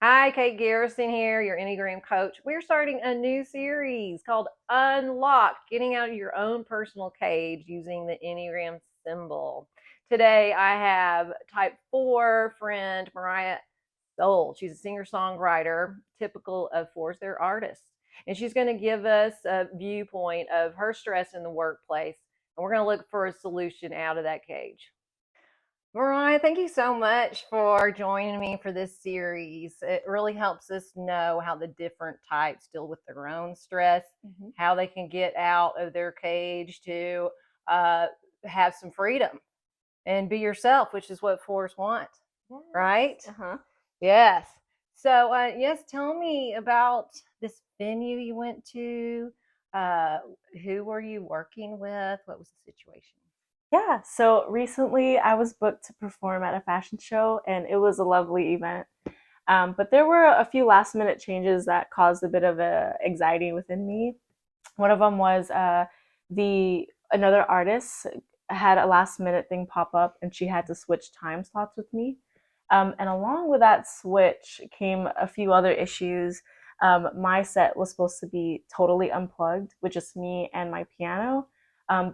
Hi, Kate Garrison here, your Enneagram coach. We're starting a new series called Unlock, getting out of your own personal cage using the Enneagram symbol. Today, I have type 4 friend Mariah. She's a singer-songwriter, typical of fours. They're artists. And she's going to give us a viewpoint of her stress in the workplace. And we're going to look for a solution out of that cage. Mariah, thank you so much for joining me for this series. It really helps us know how the different types deal with their own stress, how they can get out of their cage to uh, have some freedom and be yourself, which is what fours want, Yes. right? Uh-huh. Yes. So, yes, tell me about this venue you went to. Uh, who were you working with? What was the situation? Yeah, so recently I was booked to perform at a fashion show and it was a lovely event. But there were a few last minute changes that caused a bit of anxiety within me. One of them was the another artist had a last minute thing pop up and she had to switch time slots with me. And along with that switch came a few other issues. My set was supposed to be totally unplugged with just me and my piano,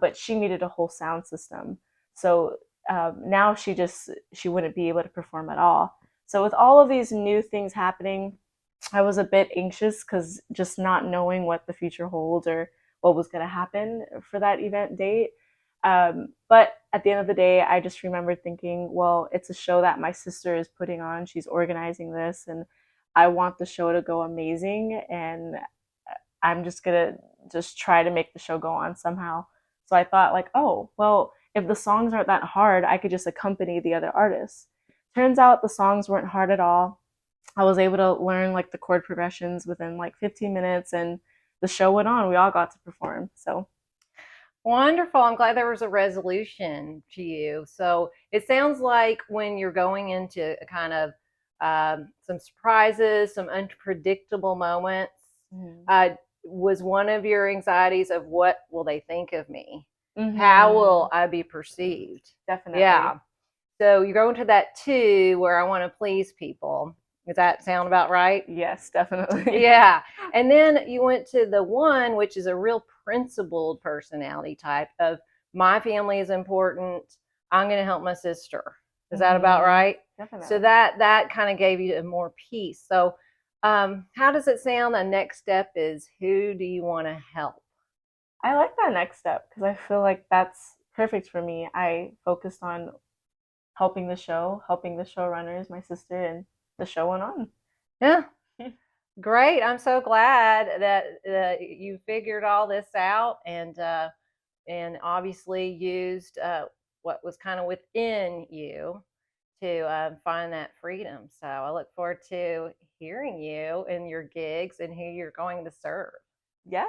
but she needed a whole sound system. So now she wouldn't be able to perform at all. So with all of these new things happening, I was a bit anxious because just not knowing what the future holds or what was going to happen for that event date. But at the end of the day, I just remembered thinking, well, it's a show that my sister is putting on. She's organizing this, and I want the show to go amazing. And I'm just gonna just try to make the show go on somehow. So I thought, like, oh, well, if the songs aren't that hard, I could just accompany the other artists. Turns out the songs weren't hard at all. I was able to learn like the chord progressions within like 15 minutes, and the show went on. We all got to perform. So Wonderful. I'm glad there was a resolution to you. So it sounds like when you're going into a kind of some surprises, some unpredictable moments, uh, was one of your anxieties of what will they think of me? How will I be perceived? Definitely. Yeah. So you're going to that two where I want to please people. Does that sound about right? Yes, definitely. Yeah. And then you went to the one, which is a real principled personality type of my family is important. I'm going to help my sister. Is that about right? Definitely. So that kind of gave you more peace. So how does it sound? The next step is who do you want to help? I like that next step because I feel like that's perfect for me. I focused on helping the showrunners, my sister, and the show went on. Yeah. Great. I'm so glad that you figured all this out and obviously used what was kind of within you to find that freedom. So I look forward to hearing you and your gigs and who you're going to serve. Yes.